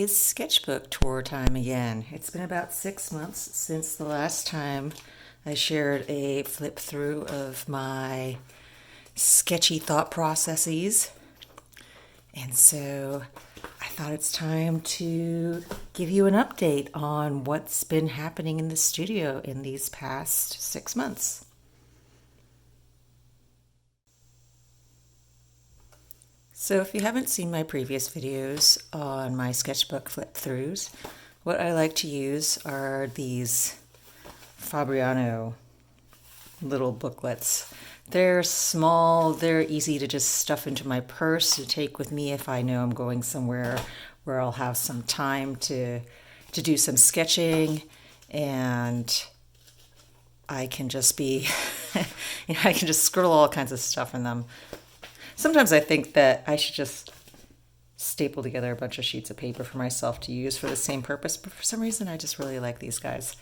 is sketchbook tour time again. It's been about 6 months since the last time I shared a flip through of my sketchy thought processes. And so I thought it's time to give you an update on what's been happening in the studio in these past 6 months. So if you haven't seen my previous videos on my sketchbook flip throughs, what I like to use are these Fabriano little booklets. They're small, they're easy to just stuff into my purse to take with me if I know I'm going somewhere where I'll have some time to do some sketching, and I can just be, I can just scribble all kinds of stuff in them. Sometimes I think that I should just staple together a bunch of sheets of paper for myself to use for the same purpose, but for some reason I just really like these guys.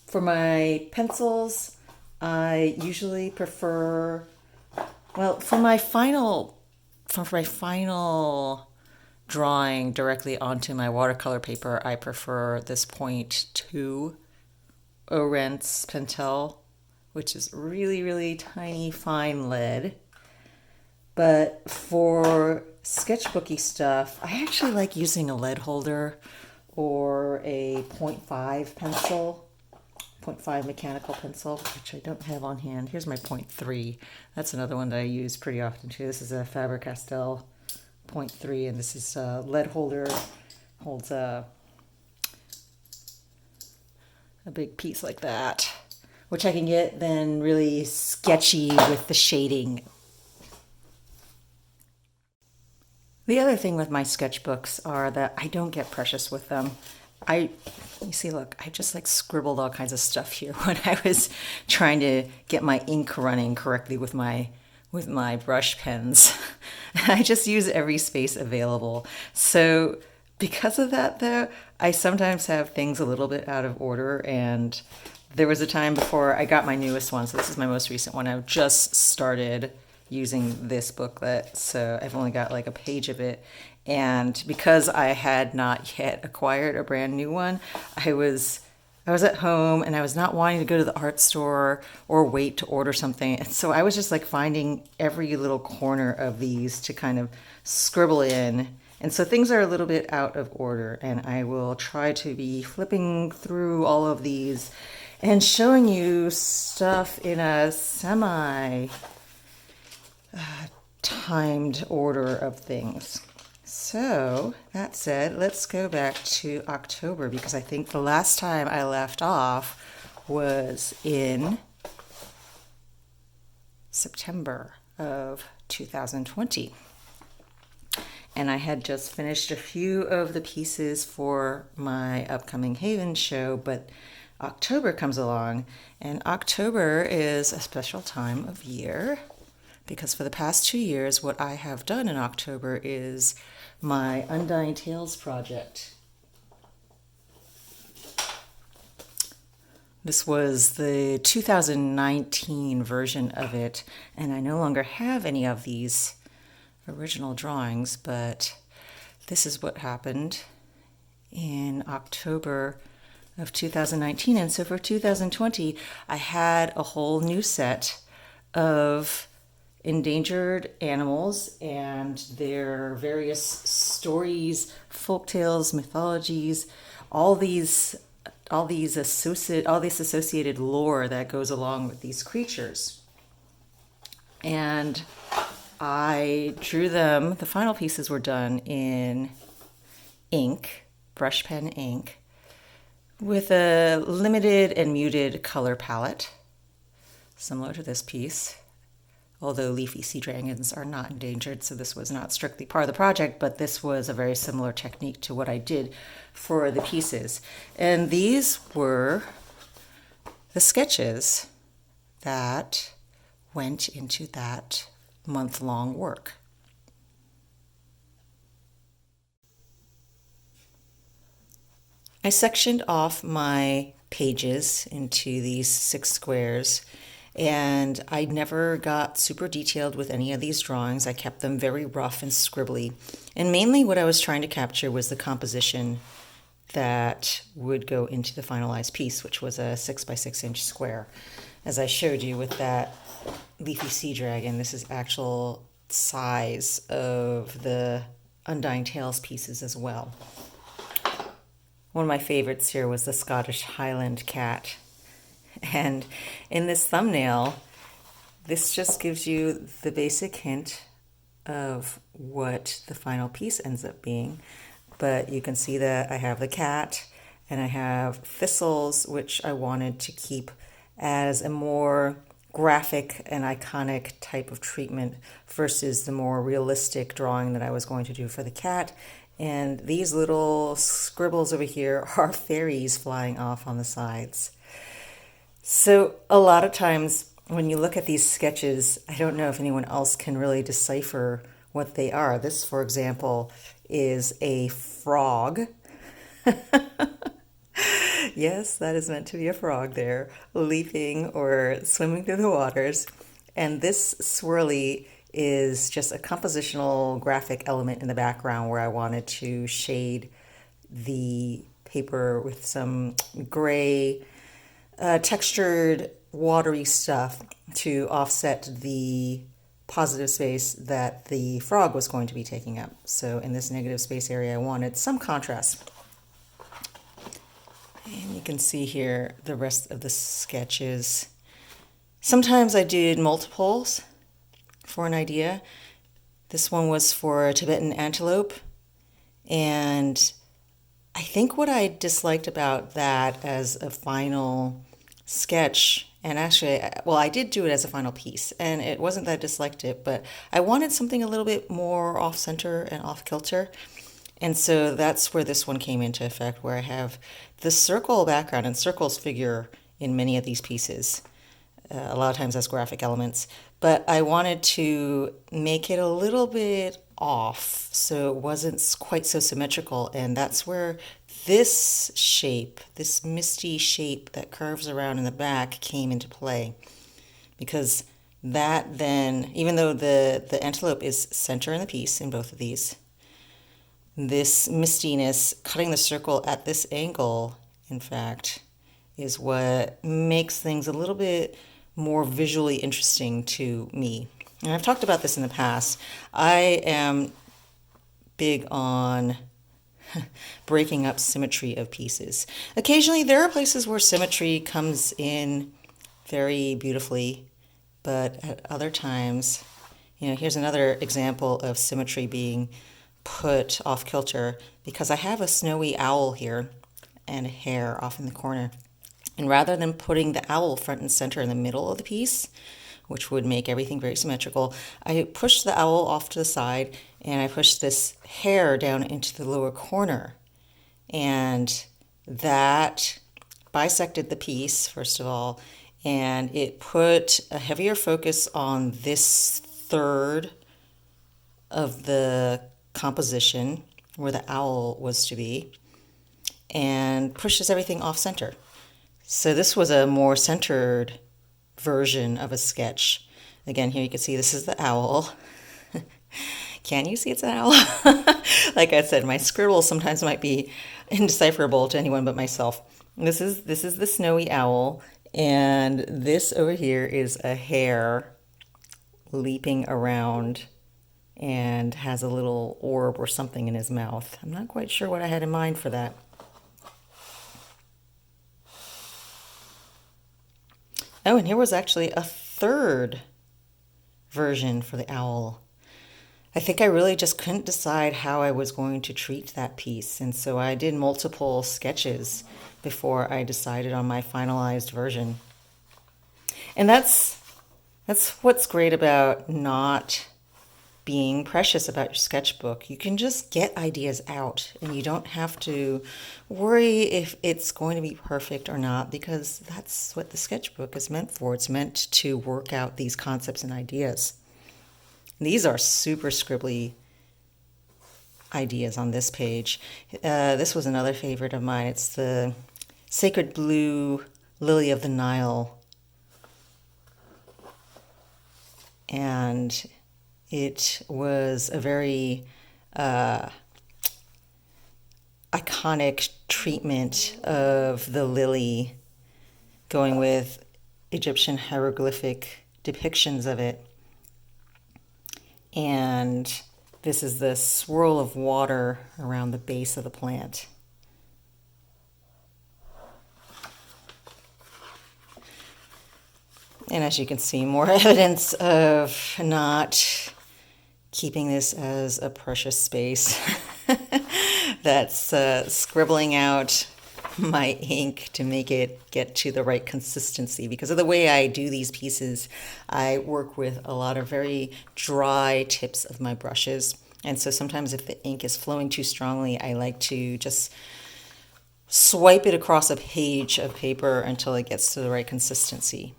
For my pencils, I usually prefer, well, for my final drawing directly onto my watercolor paper, I prefer this .2 Orentz Pentel, which is really, really tiny, fine lead. But for sketchbooky stuff, I actually like using a lead holder or a .5 pencil, .5 mechanical pencil, which I don't have on hand. Here's my .3. That's another one that I use pretty often too. This is a Faber-Castell .3, and this is a lead holder, holds a big piece like that, which I can get then really sketchy with the shading. The other thing with my sketchbooks are that I don't get precious with them. You see, look, I just like scribbled all kinds of stuff here when I was trying to get my ink running correctly with my brush pens. I just use every space available. So because of that, though, I sometimes have things a little bit out of order, and there was a time before I got my newest one, so this is my most recent one. I've just started using this booklet, so I've only got like a page of it. And because I had not yet acquired a brand new one, I was at home and I was not wanting to go to the art store or wait to order something. And so I was just like finding every little corner of these to kind of scribble in. And so things are a little bit out of order, and I will try to be flipping through all of these and showing you stuff in a semi-timed order of things. So that said, let's go back to October, because I think the last time I left off was in September of 2020. And I had just finished a few of the pieces for my upcoming Haven show, but October comes along, and October is a special time of year because for the past 2 years, what I have done in October is my Undying Tales project. This was the 2019 version of it, and I no longer have any of these original drawings, but this is what happened in October of 2019. And so for 2020, I had a whole new set of endangered animals and their various stories, folktales, mythologies, all this associated lore that goes along with these creatures. And I drew them. The final pieces were done in ink, brush pen ink, with a limited and muted color palette, similar to this piece. Although leafy sea dragons are not endangered, so this was not strictly part of the project, but this was a very similar technique to what I did for the pieces. And these were the sketches that went into that month-long work. I sectioned off my pages into these 6 squares, And I never got super detailed with any of these drawings. I kept them very rough and scribbly. And mainly what I was trying to capture was the composition that would go into the finalized piece, which was a 6 by 6 inch square. As I showed you with that leafy sea dragon, this is actual size of the Undying Tales pieces as well. One of my favorites here was the Scottish Highland cat. And in this thumbnail, this just gives you the basic hint of what the final piece ends up being. But you can see that I have the cat and I have thistles, which I wanted to keep as a more graphic and iconic type of treatment versus the more realistic drawing that I was going to do for the cat. And these little scribbles over here are fairies flying off on the sides. So a lot of times when you look at these sketches, I don't know if anyone else can really decipher what they are. This, for example, is a frog. Yes, that is meant to be a frog there, leaping or swimming through the waters. And this swirly is just a compositional graphic element in the background where I wanted to shade the paper with some gray, textured, watery stuff to offset the positive space that the frog was going to be taking up. So in this negative space area, I wanted some contrast. And you can see here the rest of the sketches. Sometimes I did multiples for an idea. This one was for a Tibetan antelope. And I think what I disliked about that as a final sketch, and actually, well, I did do it as a final piece, and it wasn't that I disliked it, but I wanted something a little bit more off-center and off-kilter. And so that's where this one came into effect, where I have the circle background, and circles figure in many of these pieces, a lot of times as graphic elements. But I wanted to make it a little bit off so it wasn't quite so symmetrical, and that's where this shape, this misty shape that curves around in the back came into play. Because that then, even though the antelope is center in the piece in both of these, this mistiness, cutting the circle at this angle, in fact, is what makes things a little bit more visually interesting to me. And I've talked about this in the past. I am big on breaking up symmetry of pieces. Occasionally there are places where symmetry comes in very beautifully, but at other times, here's another example of symmetry being put off kilter because I have a snowy owl here and a hare off in the corner. And rather than putting the owl front and center in the middle of the piece, which would make everything very symmetrical, I pushed the owl off to the side and I pushed this hare down into the lower corner. And that bisected the piece, first of all, and it put a heavier focus on this third of the composition where the owl was to be and pushes everything off center. So this was a more centered version of a sketch. Again, here you can see this is the owl. Can you see it's an owl? Like I said, my scribble sometimes might be indecipherable to anyone but myself. This is the snowy owl, and this over here is a hare leaping around and has a little orb or something in his mouth. I'm not quite sure what I had in mind for that. Oh, and here was actually a third version for the owl. I think I really just couldn't decide how I was going to treat that piece, and so I did multiple sketches before I decided on my finalized version. And that's what's great about not being precious about your sketchbook. You can just get ideas out and you don't have to worry if it's going to be perfect or not, because that's what the sketchbook is meant for. It's meant to work out these concepts and ideas. These are super scribbly ideas on this page. This was another favorite of mine. It's the Sacred Blue Lily of the Nile and it was a very iconic treatment of the lily, going with Egyptian hieroglyphic depictions of it. And this is the swirl of water around the base of the plant. And as you can see, more evidence of not keeping this as a precious space. That's scribbling out my ink to make it get to the right consistency. Because of the way I do these pieces, I work with a lot of very dry tips of my brushes. And so sometimes if the ink is flowing too strongly, I like to just swipe it across a page of paper until it gets to the right consistency.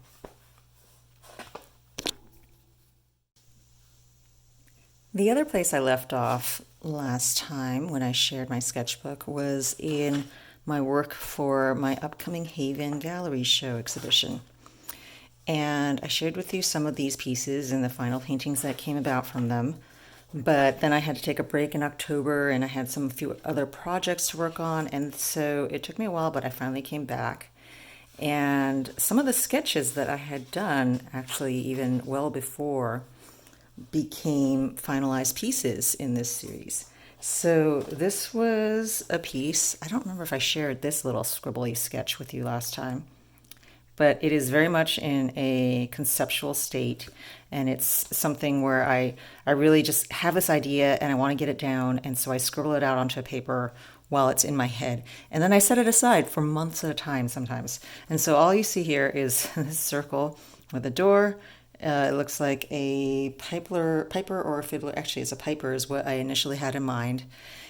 The other place I left off last time when I shared my sketchbook was in my work for my upcoming Haven Gallery Show exhibition. And I shared with you some of these pieces and the final paintings that came about from them. But then I had to take a break in October, and I had a few other projects to work on, and so it took me a while, but I finally came back. And some of the sketches that I had done, actually even well before, became finalized pieces in this series. So this was a piece, I don't remember if I shared this little scribbly sketch with you last time, but it is very much in a conceptual state, and it's something where I really just have this idea and I want to get it down, and so I scribble it out onto a paper while it's in my head, and then I set it aside for months at a time sometimes. And so all you see here is this circle with a door. It looks like a piper or a fiddler. Actually, it's a piper is what I initially had in mind.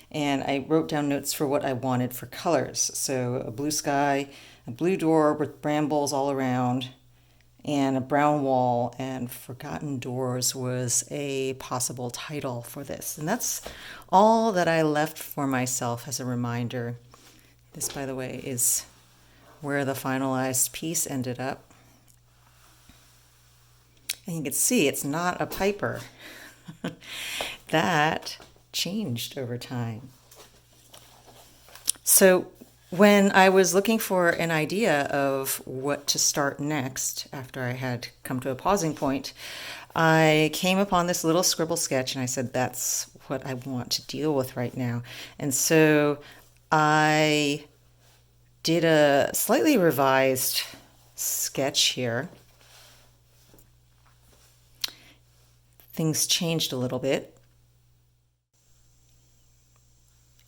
And I wrote down notes for what I wanted for colors. So a blue sky, a blue door with brambles all around, and a brown wall, and Forgotten Doors was a possible title for this. And that's all that I left for myself as a reminder. This, by the way, is where the finalized piece ended up. And you can see it's not a piper. That changed over time. So when I was looking for an idea of what to start next after I had come to a pausing point, I came upon this little scribble sketch and I said, that's what I want to deal with right now. And so I did a slightly revised sketch here. Things changed a little bit.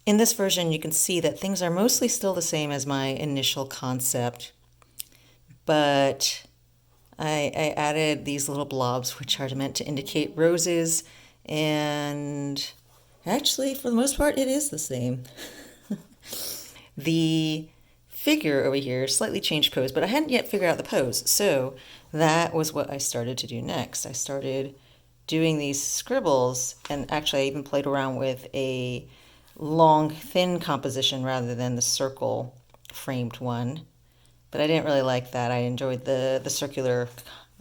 In this version, you can see that things are mostly still the same as my initial concept, but I added these little blobs, which are meant to indicate roses, and actually, for the most part, it is the same. The figure over here slightly changed pose, but I hadn't yet figured out the pose, so that was what I started to do next. I started doing these scribbles, and actually I even played around with a long, thin composition rather than the circle framed one. But I didn't really like that. I enjoyed the circular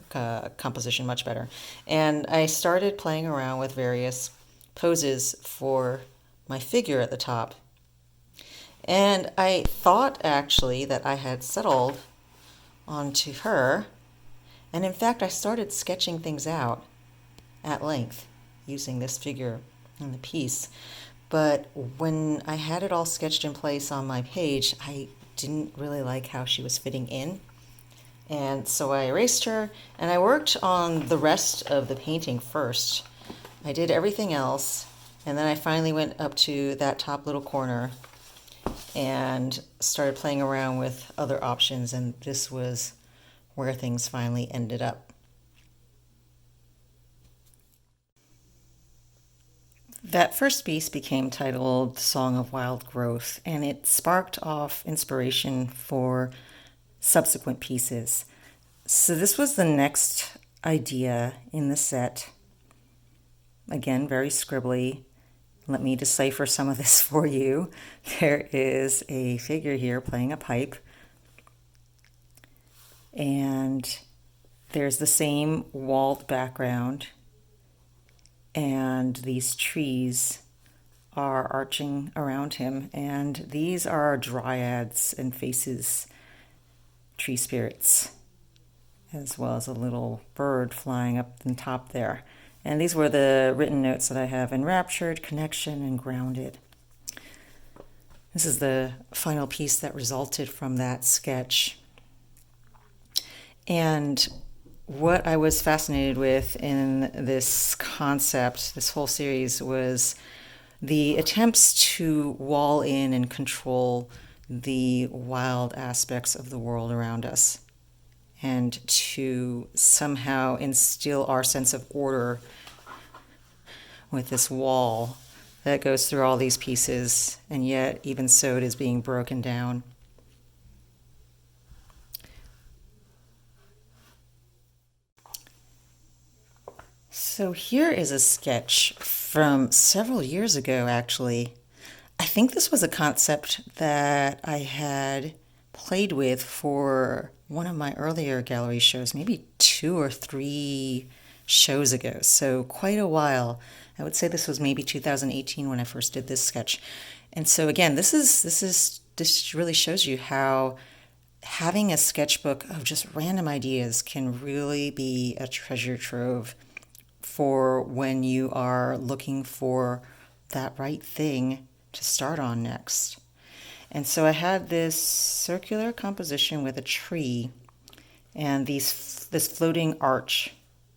composition much better. And I started playing around with various poses for my figure at the top. And I thought actually that I had settled onto her. And in fact, I started sketching things out at length using this figure in the piece. But when I had it all sketched in place on my page, I didn't really like how she was fitting in. And so I erased her and I worked on the rest of the painting first. I did everything else, and then I finally went up to that top little corner and started playing around with other options, and this was where things finally ended up. That first piece became titled Song of Wild Growth, and it sparked off inspiration for subsequent pieces. So this was the next idea in the set. Again, very scribbly. Let me decipher some of this for you. There is a figure here playing a pipe, and There's the same walled background, and these trees are arching around him, and these are dryads and faces, tree spirits, as well as a little bird flying up on top there. And these were the written notes that I have: enraptured, connection, and grounded. This is the final piece that resulted from that sketch. And what I was fascinated with in this concept, this whole series, was the attempts to wall in and control the wild aspects of the world around us, and to somehow instill our sense of order with this wall that goes through all these pieces, and yet even so it is being broken down. So here is a sketch from several years ago, actually. I think this was a concept that I had played with for one of my earlier gallery shows, maybe 2 or 3 shows ago, so quite a while. I would say this was maybe 2018 when I first did this sketch. And so again, this really shows you how having a sketchbook of just random ideas can really be a treasure trove for when you are looking for that right thing to start on next. And so I had this circular composition with a tree and this floating arch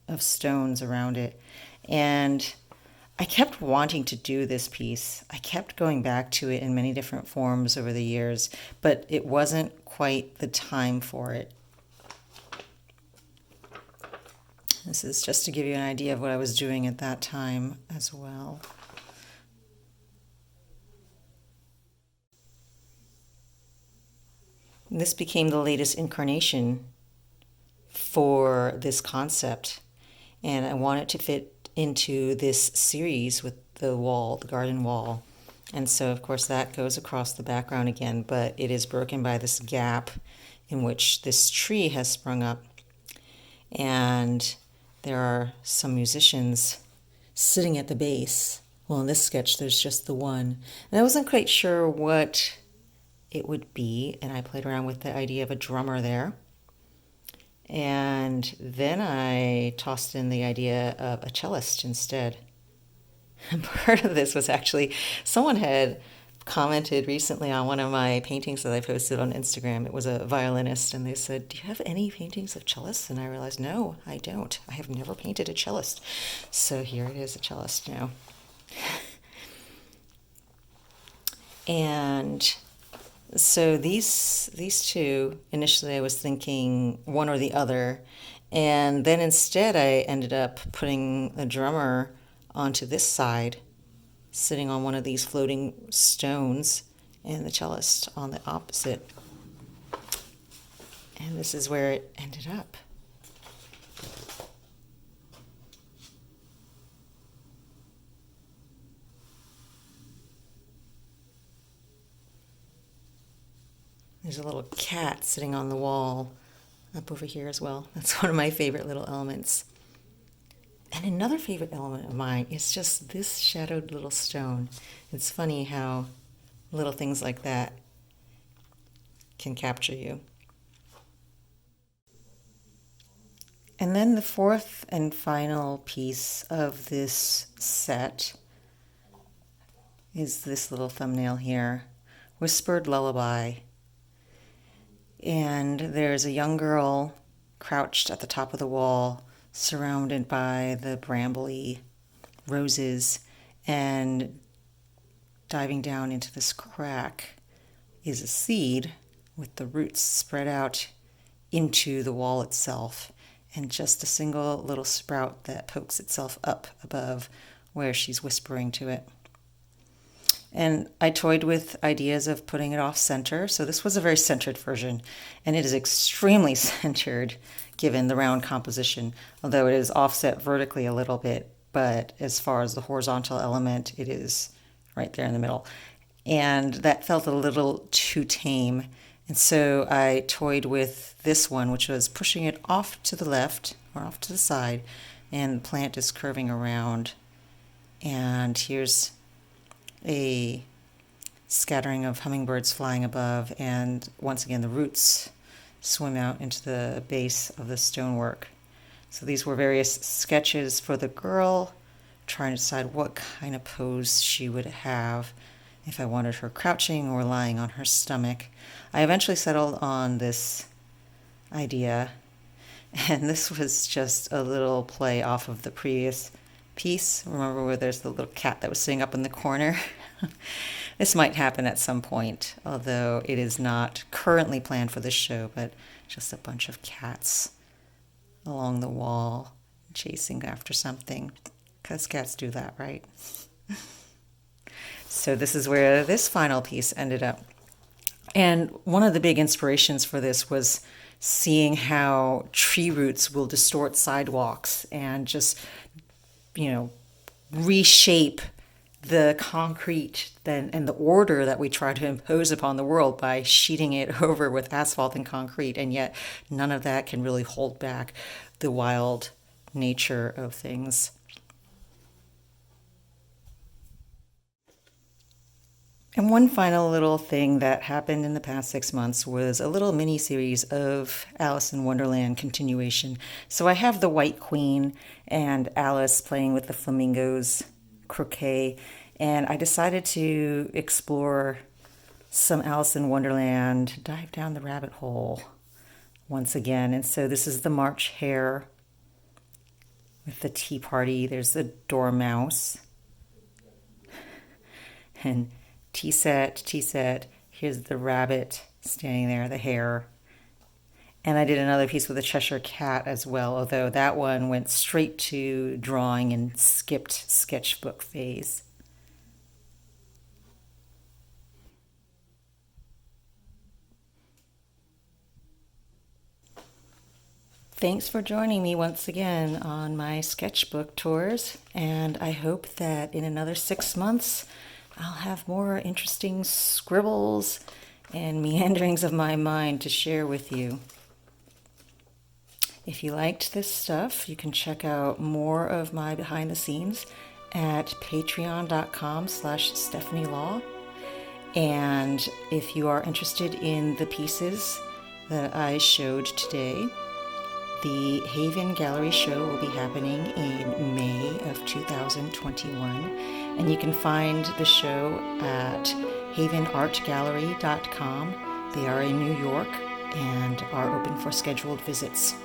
of stones around it. And I kept wanting to do this piece. I kept going back to it in many different forms over the years, but it wasn't quite the time for it. This is just to give you an idea of what I was doing at that time as well. This became the latest incarnation for this concept, and I want it to fit into this series with the wall, the garden wall. And so, of course, that goes across the background again, but it is broken by this gap in which this tree has sprung up. And there are some musicians sitting at the base. Well, in this sketch, there's just the one. And I wasn't quite sure what it would be, and I played around with the idea of a drummer there. And then I tossed in the idea of a cellist instead. And part of this was actually, someone had commented recently on one of my paintings that I posted on Instagram. It was a violinist, and they said, "Do you have any paintings of cellists?" And I realized, no, I don't. I have never painted a cellist. So here it is, a cellist now. And so these two, initially I was thinking one or the other, and then instead I ended up putting a drummer onto this side, sitting on one of these floating stones, and the cellist on the opposite. And this is where it ended up. There's a little cat sitting on the wall up over here as well. That's one of my favorite little elements. And another favorite element of mine is just this shadowed little stone. It's funny how little things like that can capture you. And then the fourth and final piece of this set is this little thumbnail here, Whispered Lullaby. And there's a young girl crouched at the top of the wall, surrounded by the brambly roses, and diving down into this crack is a seed with the roots spread out into the wall itself, and just a single little sprout that pokes itself up above where she's whispering to it. And I toyed with ideas of putting it off center. So this was a very centered version, and it is extremely centered given the round composition, although it is offset vertically a little bit. But as far as the horizontal element, it is right there in the middle. And that felt a little too tame. And so I toyed with this one, which was pushing it off to the left or off to the side, and the plant is curving around. And here's a scattering of hummingbirds flying above, and once again the roots swim out into the base of the stonework. So these were various sketches for the girl, trying to decide what kind of pose she would have, if I wanted her crouching or lying on her stomach. I eventually settled on this idea, and this was just a little play off of the previous piece. Remember where there's the little cat that was sitting up in the corner? This might happen at some point, although it is not currently planned for this show, but just a bunch of cats along the wall chasing after something, because cats do that, right? So this is where this final piece ended up. And one of the big inspirations for this was seeing how tree roots will distort sidewalks and just, reshape the concrete and the order that we try to impose upon the world by sheeting it over with asphalt and concrete. And yet none of that can really hold back the wild nature of things. And one final little thing that happened in the past 6 months was a little mini series of Alice in Wonderland continuation. So I have the White Queen and Alice playing with the flamingos, croquet, and I decided to explore some Alice in Wonderland, dive down the rabbit hole once again. And so this is the March Hare with the tea party. There's the Dormouse. And tea set. Here's the rabbit standing there, the hare. And I did another piece with a Cheshire Cat as well, although that one went straight to drawing and skipped sketchbook phase. Thanks for joining me once again on my sketchbook tours, and I hope that in another 6 months I'll have more interesting scribbles and meanderings of my mind to share with you. If you liked this stuff, you can check out more of my behind the scenes at patreon.com/Stephanie Law. And if you are interested in the pieces that I showed today, the Haven Gallery show will be happening in May of 2021, and you can find the show at havenartgallery.com. They are in New York and are open for scheduled visits.